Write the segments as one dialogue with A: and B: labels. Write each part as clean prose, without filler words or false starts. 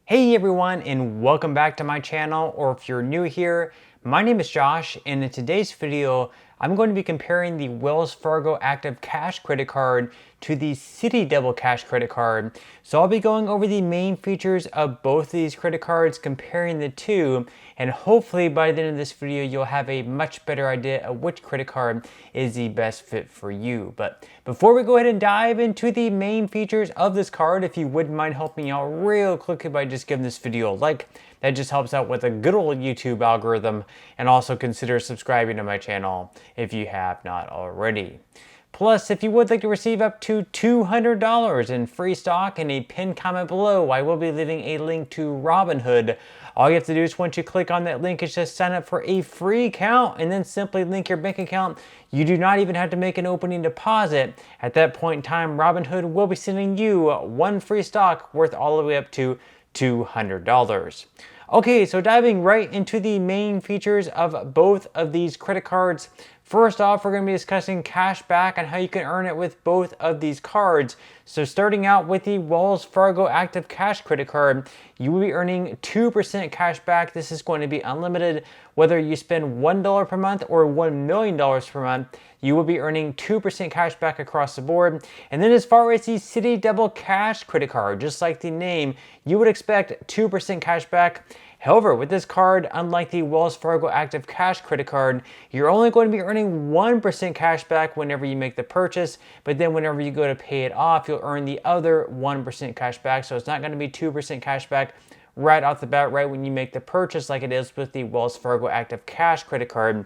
A: Hey everyone, and welcome back to my channel, or if you're new here, my name is Josh, and in today's video, I'm going to be comparing the Wells Fargo Active Cash credit card to the Citi Double Cash credit card. So I'll be going over the main features of both of these credit cards, comparing the two, and hopefully by the end of this video, you'll have a much better idea of which credit card is the best fit for you. But before we go ahead and dive into the main features of this card, if you wouldn't mind helping me out real quickly by just giving this video a like, that just helps out with a good old YouTube algorithm, and also consider subscribing to my channel if you have not already. Plus, if you would like to receive up to $200 in free stock, in a pinned comment below, I will be leaving a link to Robinhood. All you have to do is once you click on that link is just sign up for a free account and then simply link your bank account. You do not even have to make an opening deposit. At that point in time, Robinhood will be sending you one free stock worth all the way up to $200. Okay, so diving right into the main features of both of these credit cards. First off, we're going to be discussing cash back and how you can earn it with both of these cards. So starting out with the Wells Fargo Active Cash credit card, you will be earning 2% cash back. This is going to be unlimited. Whether you spend $1 per month or $1 million per month, you will be earning 2% cash back across the board. And then as far as the Citi Double Cash credit card, just like the name, you would expect 2% cash back. However, with this card, unlike the Wells Fargo Active Cash credit card, you're only going to be earning 1% cash back whenever you make the purchase, but then whenever you go to pay it off, you'll earn the other 1% cash back. So it's not going to be 2% cash back right off the bat, right when you make the purchase, like it is with the Wells Fargo Active Cash credit card.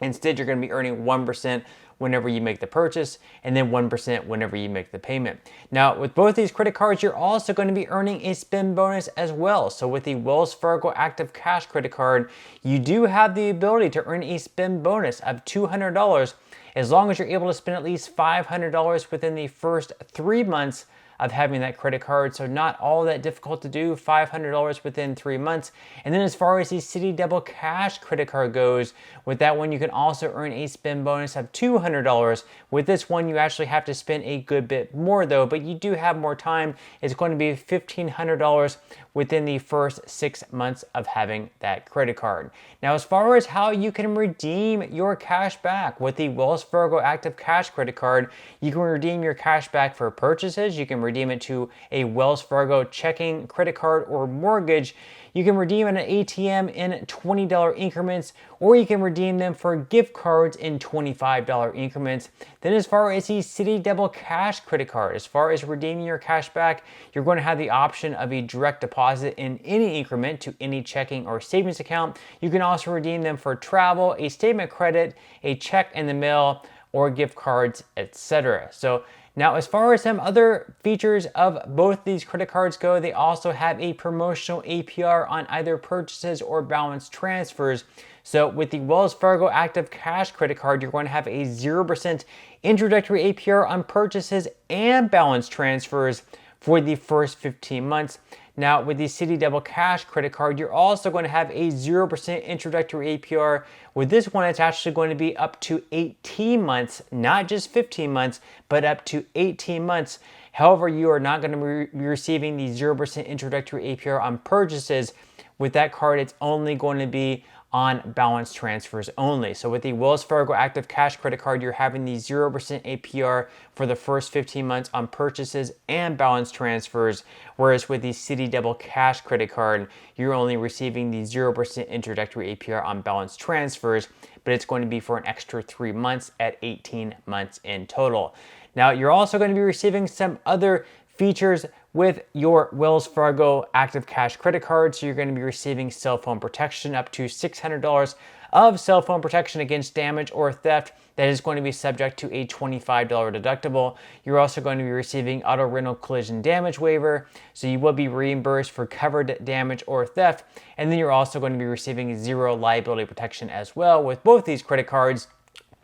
A: Instead, you're going to be earning 1% whenever you make the purchase, and then 1% whenever you make the payment. Now, with both these credit cards, you're also going to be earning a spend bonus as well. So with the Wells Fargo Active Cash credit card, you do have the ability to earn a spend bonus of $200 as long as you're able to spend at least $500 within the first 3 months of having that credit card. So not all that difficult to do, $500 within 3 months. And then as far as the Citi Double Cash credit card goes, with that one you can also earn a spend bonus of $200. With this one you actually have to spend a good bit more though, but you do have more time. It's going to be $1,500 within the first 6 months of having that credit card. Now as far as how you can redeem your cash back with the Wells Fargo Active Cash credit card, you can redeem your cash back for purchases. You can redeem it to a Wells Fargo checking, credit card, or mortgage. You can redeem at an ATM in $20 increments, or you can redeem them for gift cards in $25 increments. Then as far as the Citi Double Cash credit card, as far as redeeming your cash back, you're going to have the option of a direct deposit in any increment to any checking or savings account. You can also redeem them for travel, a statement credit, a check in the mail, or gift cards, etc. So now, as far as some other features of both these credit cards go, they also have a promotional APR on either purchases or balance transfers. So with the Wells Fargo Active Cash credit card, you're going to have a 0% introductory APR on purchases and balance transfers for the first 15 months. Now, with the Citi Double Cash credit card, you're also going to have a 0% introductory APR. With this one, it's actually going to be up to 18 months, not just 15 months, but up to 18 months. However, you are not going to be receiving the 0% introductory APR on purchases. With that card, it's only going to be on balance transfers only. So with the Wells Fargo Active Cash credit card, you're having the 0% APR for the first 15 months on purchases and balance transfers, whereas with the Citi Double Cash credit card, you're only receiving the 0% introductory APR on balance transfers, but it's going to be for an extra 3 months at 18 months in total. Now, you're also going to be receiving some other features with your Wells Fargo Active Cash credit card. So you're going to be receiving cell phone protection, up to $600 of cell phone protection against damage or theft. That is going to be subject to a $25 deductible. You're also going to be receiving auto rental collision damage waiver, so you will be reimbursed for covered damage or theft. And then you're also going to be receiving zero liability protection as well with both these credit cards,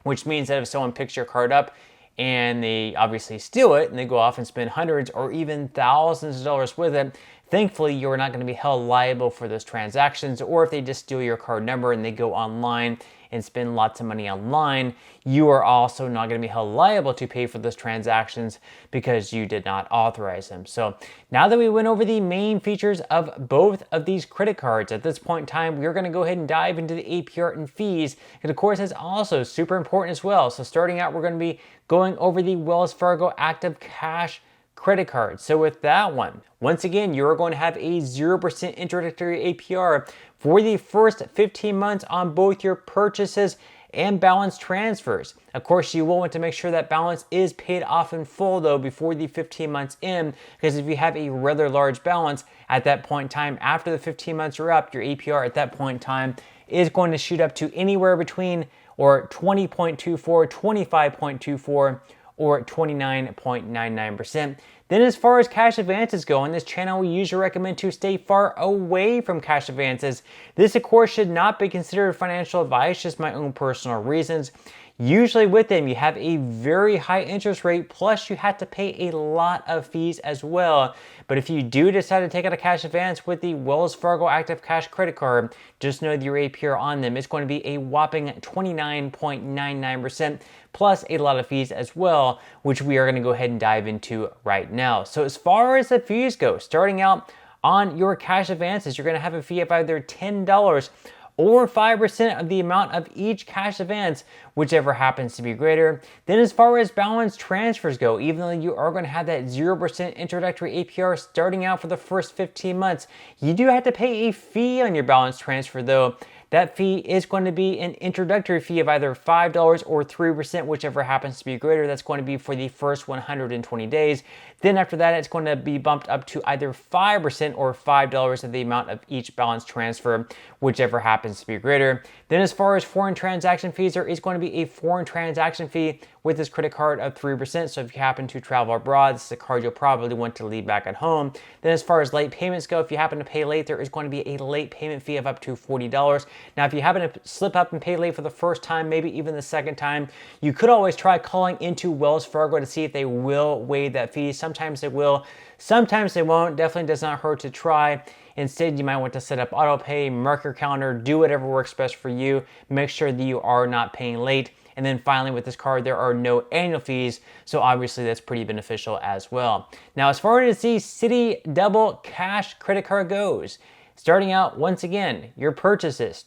A: which means that if someone picks your card up and they obviously steal it and they go off and spend hundreds or even thousands of dollars with it, thankfully you're not going to be held liable for those transactions. Or if they just steal your card number and they go online and spend lots of money online, you are also not going to be held liable to pay for those transactions because you did not authorize them. So now that we went over the main features of both of these credit cards, at this point in time, we're going to go ahead and dive into the APR and fees. And of course, that's also super important as well. So starting out, we're going to be going over the Wells Fargo Active Cash credit card. So with that one, once again, you're going to have a 0% introductory APR for the first 15 months on both your purchases and balance transfers. Of course, you will want to make sure that balance is paid off in full though before the 15 months in, because if you have a rather large balance at that point in time, after the 15 months are up, your APR at that point in time is going to shoot up to anywhere between or 20.24, 25.24, or 29.99%. Then as far as cash advances go, on this channel we usually recommend to stay far away from cash advances. This of course should not be considered financial advice, just my own personal reasons. Usually with them, you have a very high interest rate, plus you have to pay a lot of fees as well. But if you do decide to take out a cash advance with the Wells Fargo Active Cash credit card, just know that your APR on them is going to be a whopping 29.99%, plus a lot of fees as well, which we are going to go ahead and dive into right now. So as far as the fees go, starting out on your cash advances, you're going to have a fee of either $10 or 5% of the amount of each cash advance, whichever happens to be greater. Then as far as balance transfers go, even though you are going to have that 0% introductory APR starting out for the first 15 months, you do have to pay a fee on your balance transfer though. That fee is going to be an introductory fee of either $5 or 3%, whichever happens to be greater. That's going to be for the first 120 days. Then after that, it's going to be bumped up to either 5% or $5 of the amount of each balance transfer, whichever happens to be greater. Then as far as foreign transaction fees, there is going to be a foreign transaction fee with this credit card of 3%. So if you happen to travel abroad, this is a card you'll probably want to leave back at home. Then as far as late payments go, if you happen to pay late, there is going to be a late payment fee of up to $40. Now, if you happen to slip up and pay late for the first time, maybe even the second time, you could always try calling into Wells Fargo to see if they will waive that fee. Sometimes they will, sometimes they won't. Definitely does not hurt to try. Instead, you might want to set up auto pay, mark your calendar, do whatever works best for you. Make sure that you are not paying late. And then finally, with this card, there are no annual fees, so obviously that's pretty beneficial as well. Now, as far as the Citi Double Cash credit card goes, starting out, once again, your purchases,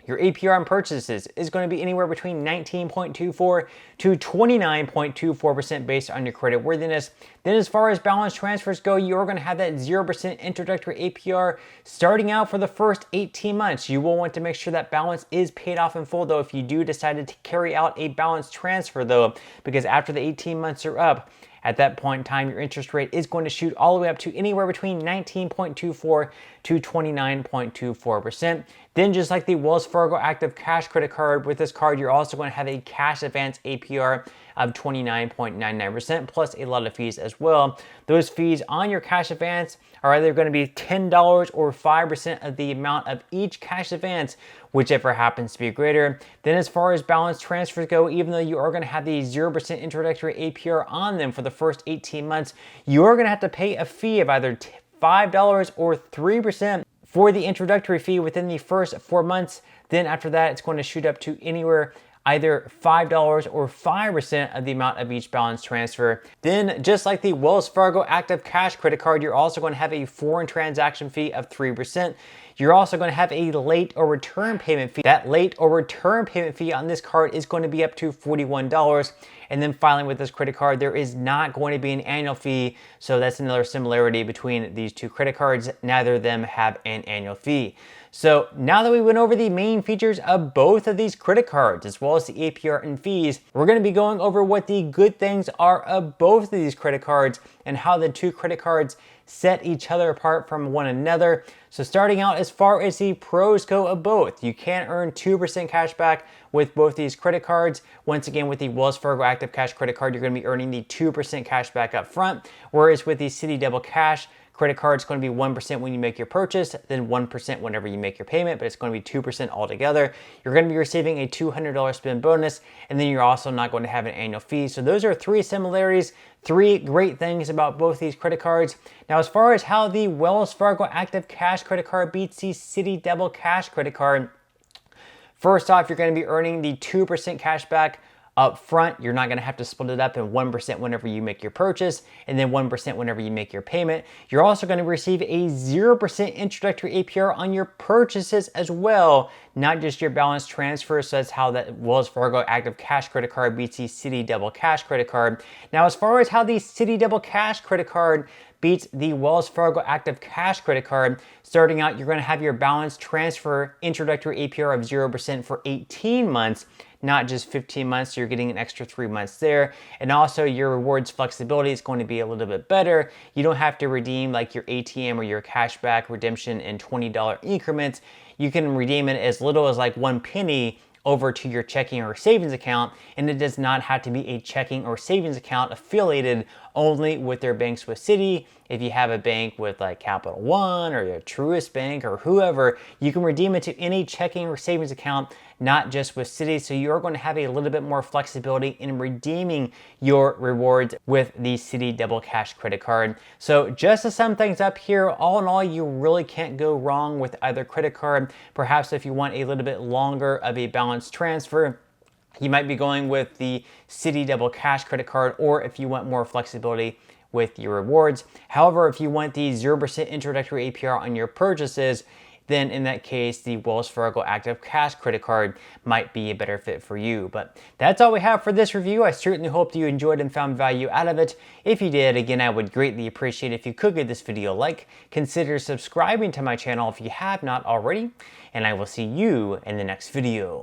A: your APR on purchases is going to be anywhere between 19.24 to 29.24% based on your credit worthiness. Then as far as balance transfers go, you're going to have that 0% introductory APR starting out for the first 18 months. You will want to make sure that balance is paid off in full though if you do decide to carry out a balance transfer though, because after the 18 months are up, at that point in time, your interest rate is going to shoot all the way up to anywhere between 19.24 to 29.24%. Then just like the Wells Fargo Active Cash credit card, with this card, you're also going to have a cash advance APR of 29.99% plus a lot of fees as well. Those fees on your cash advance are either going to be $10 or 5% of the amount of each cash advance, whichever happens to be greater. Then as far as balance transfers go, even though you are going to have the 0% introductory APR on them for the first 18 months, you are going to have to pay a fee of either $5 or 3% for the introductory fee within the first 4 months. Then after that, it's going to shoot up to anywhere either $5 or 5% of the amount of each balance transfer. Then, just like the Wells Fargo Active Cash credit card, you're also going to have a foreign transaction fee of 3%. You're also going to have a late or return payment fee. That late or return payment fee on this card is going to be up to $41. And then finally, with this credit card, there is not going to be an annual fee. So that's another similarity between these two credit cards. Neither of them have an annual fee. So now that we went over the main features of both of these credit cards, as well as the APR and fees, we're going to be going over what the good things are of both of these credit cards and how the two credit cards set each other apart from one another. So starting out, as far as the pros go of both, you can earn 2% cash back with both these credit cards. Once again, with the Wells Fargo Active Cash credit card, you're going to be earning the 2% cash back up front, whereas with the Citi Double Cash credit card, it's going to be 1% when you make your purchase, then 1% whenever you make your payment, but it's going to be 2% altogether. You're going to be receiving a $200 spend bonus, and then you're also not going to have an annual fee. So those are three similarities, three great things about both these credit cards. Now, as far as how the Wells Fargo Active Cash credit card beats the Citi Double Cash credit card, First off, you're going to be earning the 2% cash back up front. You're not going to have to split it up in 1% whenever you make your purchase and then 1% whenever you make your payment. You're also going to receive a 0% introductory APR on your purchases as well, not just your balance transfer. So that's how that Wells Fargo Active Cash credit card beats the Citi Double Cash credit card. Now, as far as how the Citi Double Cash credit card beats the Wells Fargo Active Cash credit card, starting out, you're going to have your balance transfer introductory APR of 0% for 18 months. Not just 15 months, so you're getting an extra 3 months there. And also your rewards flexibility is going to be a little bit better. You don't have to redeem like your ATM or your cashback redemption in $20 increments. You can redeem it as little as like 1 penny over to your checking or savings account, and it does not have to be a checking or savings account affiliated only with their banks with Citi. If you have a bank with like Capital One or your Truist Bank or whoever, you can redeem it to any checking or savings account, not just with Citi. So you're going to have a little bit more flexibility in redeeming your rewards with the Citi Double Cash credit card. So just to sum things up here, all in all, you really can't go wrong with either credit card. Perhaps if you want a little bit longer of a balance transfer, you might be going with the Citi Double Cash credit card, or if you want more flexibility with your rewards. However, if you want the 0% introductory APR on your purchases, then in that case, the Wells Fargo Active Cash credit card might be a better fit for you. But that's all we have for this review. I certainly hope that you enjoyed and found value out of it. If you did, again, I would greatly appreciate if you could give this video a like. Consider subscribing to my channel if you have not already, and I will see you in the next video.